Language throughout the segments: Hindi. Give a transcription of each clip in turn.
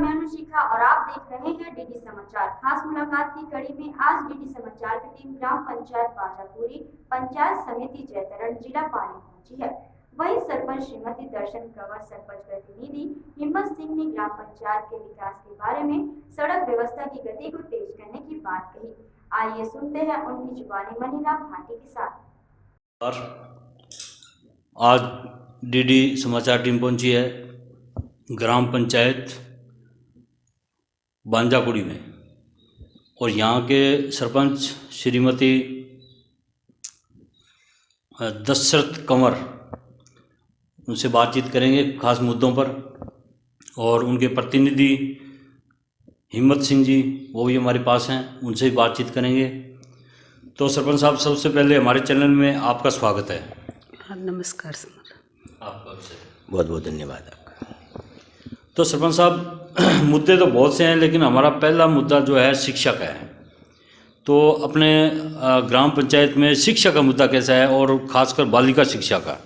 मैं अनुशिखा और आप देख रहे हैं डीडी समाचार। खास मुलाकात की कड़ी में आज डीडी समाचार की टीम ग्राम पंचायत बाजापुरी पंचायत समिति जैतरण जिला पाली पहुंची है। वहीं सरपंच श्रीमती दर्शन कंवर, सरपंच प्रतिनिधि हिम्मत सिंह ने ग्राम पंचायत के विकास के बारे में सड़क व्यवस्था की गति को तेज करने की बात कही। आइए सुनते हैं उनकी जुबानी मनीराम भाटी के साथ। आज डीडी समाचार टीम पहुंची है ग्राम पंचायत बांजाकुड़ी में और यहाँ के सरपंच श्रीमती दशरथ कंवर उनसे बातचीत करेंगे खास मुद्दों पर, और उनके प्रतिनिधि हिम्मत सिंह जी वो भी हमारे पास हैं, उनसे भी बातचीत करेंगे। तो सरपंच साहब, सबसे पहले हमारे चैनल में आपका स्वागत है। नमस्कार सर। आपका बहुत बहुत धन्यवाद आपका। तो सरपंच साहब, मुद्दे तो बहुत से हैं, लेकिन हमारा पहला मुद्दा जो है शिक्षा का है। तो अपने ग्राम पंचायत में शिक्षा का मुद्दा कैसा है, और ख़ासकर बालिका शिक्षा का?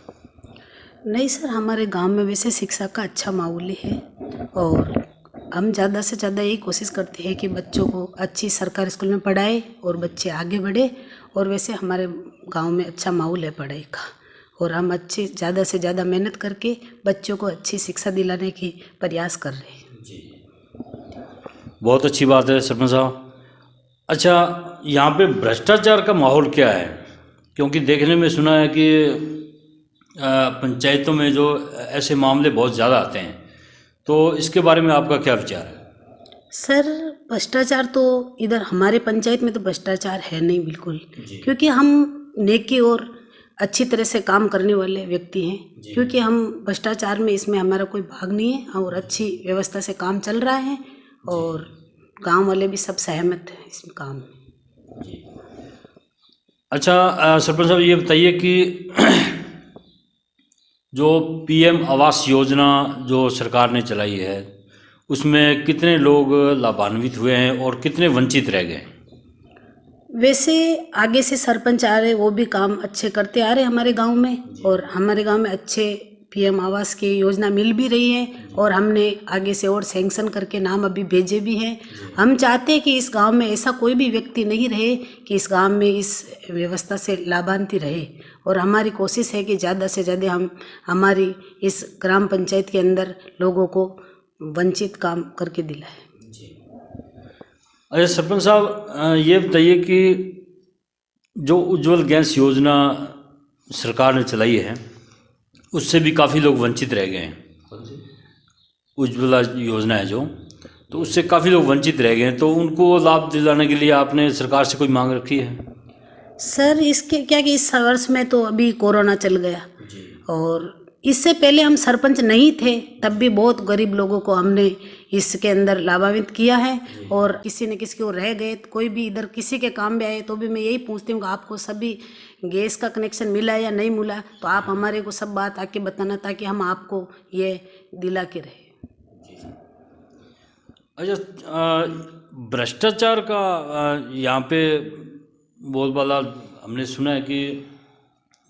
नहीं सर, हमारे गांव में वैसे शिक्षा का अच्छा माहौल है और हम ज़्यादा से ज़्यादा यही कोशिश करते हैं कि बच्चों को अच्छी सरकारी स्कूल में पढ़ाए और बच्चे आगे बढ़े। और वैसे हमारे गांव में अच्छा माहौल है पढ़ाई का, और हम अच्छी ज़्यादा से ज़्यादा मेहनत करके बच्चों को अच्छी शिक्षा दिलाने की प्रयास कर रहे हैं। जी, बहुत अच्छी बात है सरपंच साहब। अच्छा, यहाँ पे भ्रष्टाचार का माहौल क्या है? क्योंकि देखने में सुना है कि पंचायतों में जो ऐसे मामले बहुत ज़्यादा आते हैं, तो इसके बारे में आपका क्या विचार है? सर, भ्रष्टाचार तो इधर हमारे पंचायत में तो भ्रष्टाचार है नहीं बिल्कुल, क्योंकि हम नेकी और अच्छी तरह से काम करने वाले व्यक्ति हैं। क्योंकि हम भ्रष्टाचार में इसमें हमारा कोई भाग नहीं है और अच्छी व्यवस्था से काम चल रहा है और गांव वाले भी सब सहमत हैं इस काम में। अच्छा सरपंच साहब, ये बताइए कि जो पीएम आवास योजना जो सरकार ने चलाई है, उसमें कितने लोग लाभान्वित हुए हैं और कितने वंचित रह गए? वैसे आगे से सरपंच आ रहे, वो भी काम अच्छे करते आ रहे हमारे गांव में, और हमारे गांव में अच्छे पीएम आवास की योजना मिल भी रही है और हमने आगे से और सैंक्शन करके नाम अभी भेजे भी हैं। हम चाहते हैं कि इस गांव में ऐसा कोई भी व्यक्ति नहीं रहे कि इस गांव में इस व्यवस्था से लाभान्वित रहे, और हमारी कोशिश है कि ज़्यादा से ज़्यादा हम हमारी इस ग्राम पंचायत के अंदर लोगों को वंचित काम करके दिलाएं। अच्छा सरपंच साहब, ये बताइए कि जो उज्ज्वल गैस योजना सरकार ने चलाई है, उससे भी काफ़ी लोग वंचित रह गए हैं। उज्ज्वला योजना है जो, तो उससे काफ़ी लोग वंचित रह गए हैं, तो उनको लाभ दिलाने के लिए आपने सरकार से कोई मांग रखी है? सर, इसके क्या कि इस वर्ष में तो अभी कोरोना चल गया, और इससे पहले हम सरपंच नहीं थे तब भी बहुत गरीब लोगों को हमने इसके अंदर लाभान्वित किया है, और किसी न किसी को रह गए, कोई भी इधर किसी के काम में आए तो भी मैं यही पूछती हूँ कि आपको सभी गैस का कनेक्शन मिला या नहीं मिला, तो आप हमारे को सब बात आके बताना ताकि हम आपको ये दिला के रहे। अच्छा, भ्रष्टाचार का यहाँ पे बोलबाला हमने सुना है कि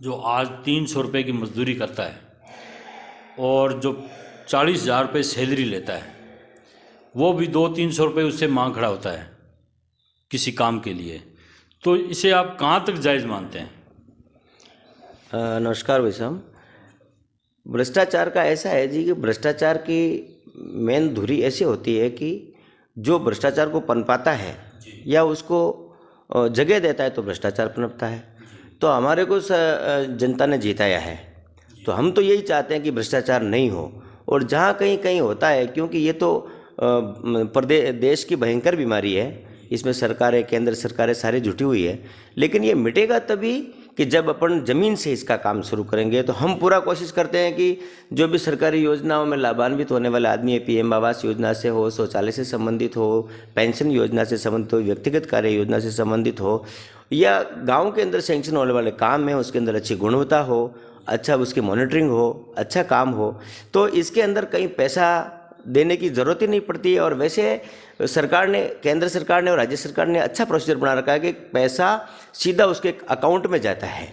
जो आज 300 रुपये की मजदूरी करता है और जो 40,000 रुपये सैलरी लेता है, वो भी 200-300 रुपये उससे मांग खड़ा होता है किसी काम के लिए, तो इसे आप कहाँ तक जायज़ मानते हैं? नमस्कार भाई साहब। भ्रष्टाचार का ऐसा है जी कि भ्रष्टाचार की मेन धुरी ऐसी होती है कि जो भ्रष्टाचार को पनपाता है या उसको जगह देता है तो भ्रष्टाचार पनपता है। तो हमारे को जनता ने जिताया है, तो हम तो यही चाहते हैं कि भ्रष्टाचार नहीं हो, और जहाँ कहीं कहीं होता है, क्योंकि ये तो देश की भयंकर बीमारी है, इसमें सरकारें, केंद्र सरकारें सारी जुटी हुई है, लेकिन ये मिटेगा तभी कि जब अपन ज़मीन से इसका काम शुरू करेंगे। तो हम पूरा कोशिश करते हैं कि जो भी सरकारी योजनाओं में लाभान्वित होने वाले आदमी है, पीएम आवास योजना से हो, शौचालय से संबंधित हो, पेंशन योजना से संबंधित हो, व्यक्तिगत कार्य योजना से संबंधित हो, या गाँव के अंदर सैंक्शन होने वाले काम है उसके अंदर अच्छी गुणवत्ता हो, अच्छा उसकी मॉनिटरिंग हो, अच्छा काम हो, तो इसके अंदर कहीं पैसा देने की ज़रूरत ही नहीं पड़ती है। और वैसे सरकार ने, केंद्र सरकार ने और राज्य सरकार ने अच्छा प्रोसीजर बना रखा है कि पैसा सीधा उसके अकाउंट में जाता है।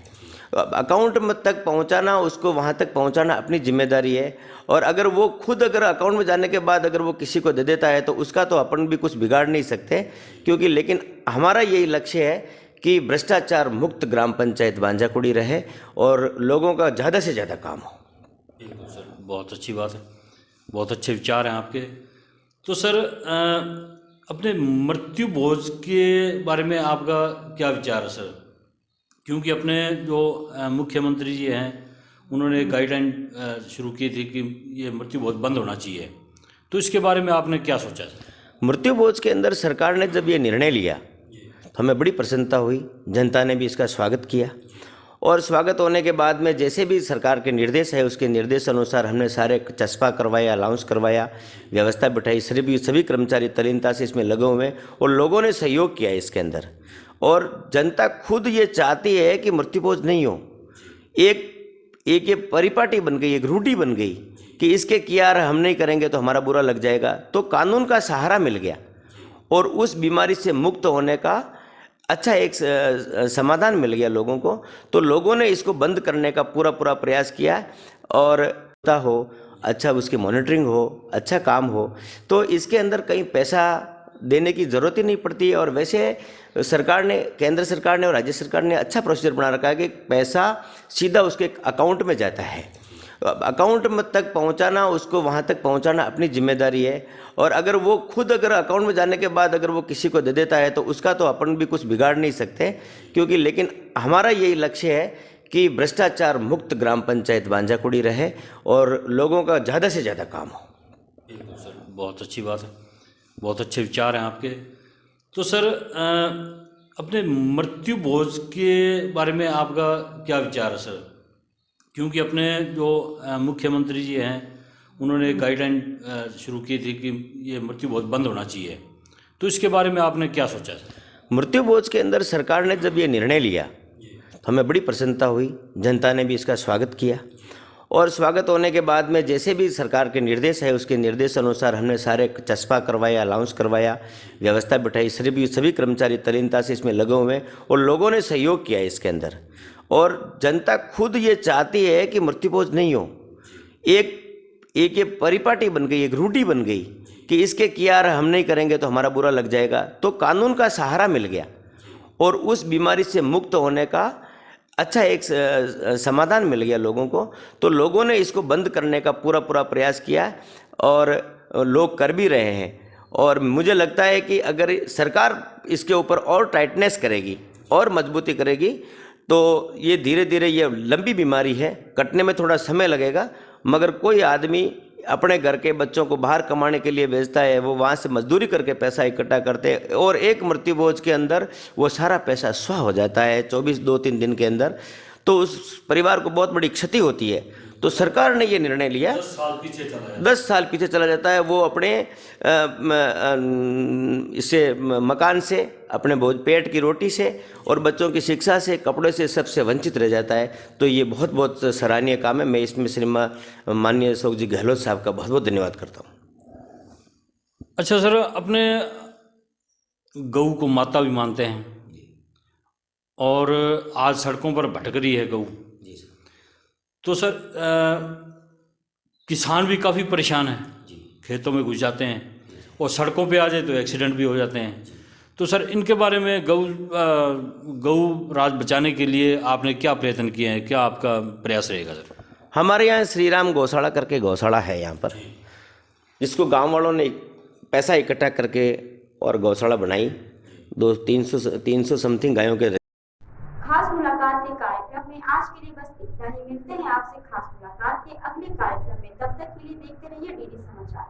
अकाउंट में तक पहुंचाना, उसको वहां तक पहुंचाना अपनी जिम्मेदारी है। और अगर वो खुद अगर अकाउंट में जाने के बाद अगर वो किसी को दे देता है तो उसका तो अपन भी कुछ बिगाड़ नहीं सकते, क्योंकि लेकिन हमारा यही लक्ष्य है कि भ्रष्टाचार मुक्त ग्राम पंचायत भांजाकुड़ी रहे और लोगों का ज़्यादा से ज़्यादा काम हो। बिल्कुल सर, बहुत अच्छी बात है, बहुत अच्छे विचार हैं आपके। तो सर अपने मृत्यु भोज के बारे में आपका क्या विचार है सर? क्योंकि अपने जो मुख्यमंत्री जी हैं उन्होंने गाइडलाइन शुरू की थी कि ये मृत्यु भोज बंद होना चाहिए, तो इसके बारे में आपने क्या सोचा सर? मृत्यु भोज के अंदर सरकार ने जब ये निर्णय लिया तो हमें बड़ी प्रसन्नता हुई, जनता ने भी इसका स्वागत किया। और स्वागत होने के बाद में जैसे भी सरकार के निर्देश है उसके निर्देश अनुसार हमने सारे चस्पा करवाया, अलाउंस करवाया, व्यवस्था बिठाई। सभी कर्मचारी तल्लीनता से इसमें लगे हुए हैं और लोगों ने सहयोग किया इसके अंदर। और जनता खुद ये चाहती है कि मृत्यु भोज नहीं हो। एक ये परिपाटी बन गई, एक रूढ़ी बन गई कि इसके किया हम नहीं करेंगे तो हमारा बुरा लग जाएगा। तो कानून का सहारा मिल गया और उस बीमारी से मुक्त होने का अच्छा एक समाधान मिल गया लोगों को। तो लोगों ने इसको बंद करने का पूरा प्रयास किया और हो अच्छा उसकी मॉनिटरिंग हो, अच्छा काम हो, तो इसके अंदर कहीं पैसा देने की ज़रूरत ही नहीं पड़ती है। और वैसे सरकार ने, केंद्र सरकार ने और राज्य सरकार ने अच्छा प्रोसीजर बना रखा है कि पैसा सीधा उसके अकाउंट में जाता है। अकाउंट में तक पहुंचाना, उसको वहां तक पहुंचाना अपनी जिम्मेदारी है। और अगर वो खुद अगर अकाउंट में जाने के बाद अगर वो किसी को दे देता है तो उसका तो अपन भी कुछ बिगाड़ नहीं सकते, क्योंकि लेकिन हमारा यही लक्ष्य है कि भ्रष्टाचार मुक्त ग्राम पंचायत भांजाकुड़ी रहे और लोगों का ज़्यादा से ज़्यादा काम हो। बिल्कुल सर, बहुत अच्छी बात है, बहुत अच्छे विचार हैं आपके। तो सर अपने मृत्यु भोज के बारे में आपका क्या विचार है सर? क्योंकि अपने जो मुख्यमंत्री जी हैं उन्होंने गाइडलाइन शुरू की थी कि ये मृत्यु भोज बंद होना चाहिए, तो इसके बारे में आपने क्या सोचा सर? मृत्यु भोज के अंदर सरकार ने जब ये निर्णय लिया तो हमें बड़ी प्रसन्नता हुई, जनता ने भी इसका स्वागत किया। और स्वागत होने के बाद में जैसे भी सरकार के निर्देश है उसके निर्देश अनुसार हमने सारे चस्पा करवाया, अलाउंस करवाया, व्यवस्था बिठाई। सभी कर्मचारी तल्लीनता से इसमें लगे हुए हैं और लोगों ने सहयोग किया इसके अंदर। और जनता खुद ये चाहती है कि मृत्यु भोज नहीं हो। एक ये परिपाटी बन गई, एक रूढ़ी बन गई कि इसके किया हम नहीं करेंगे तो हमारा बुरा लग जाएगा। तो कानून का सहारा मिल गया और उस बीमारी से मुक्त होने का अच्छा एक समाधान मिल गया लोगों को। तो लोगों ने इसको बंद करने का पूरा प्रयास किया और लोग कर भी रहे हैं। और मुझे लगता है कि अगर सरकार इसके ऊपर और टाइटनेस करेगी और मजबूती करेगी तो ये धीरे धीरे, ये लंबी बीमारी है, कटने में थोड़ा समय लगेगा, मगर कोई आदमी अपने घर के बच्चों को बाहर कमाने के लिए भेजता है, वो वहाँ से मजदूरी करके पैसा इकट्ठा करते हैं और एक मृत्यु भोज के अंदर वो सारा पैसा स्वाह हो जाता है 2-3 दिन के अंदर। तो उस परिवार को बहुत बड़ी क्षति होती है। तो सरकार ने ये निर्णय लिया, 10 साल पीछे चला जाता है वो अपने इससे मकान से, अपने पेट की रोटी से और बच्चों की शिक्षा से, कपड़े से, सबसे वंचित रह जाता है। तो ये बहुत सराहनीय काम है। मैं इसमें श्रीमान माननीय अशोक जी गहलोत साहब का बहुत धन्यवाद करता हूँ। अच्छा सर, अपने गऊ को माता भी मानते हैं और आज सड़कों पर भटक रही है गऊ। तो सर किसान भी काफ़ी परेशान हैं, खेतों में घुस जाते हैं और सड़कों पे आ जाए तो एक्सीडेंट भी हो जाते हैं। तो सर इनके बारे में गऊ राज बचाने के लिए आपने क्या प्रयत्न किए हैं, क्या आपका प्रयास रहेगा सर? हमारे यहाँ श्री राम गौशाला करके गौशाला है यहाँ पर, जिसको गांव वालों ने पैसा इकट्ठा करके और गौशाला बनाई। 300 समथिंग गायों के। खास मुलाकात के कार्यक्रम में आज के लिए बस इतना ही। मिलते हैं आपसे खास मुलाकात के अगले कार्यक्रम में, तब तक के लिए देखते रहिए डीडी समाचार।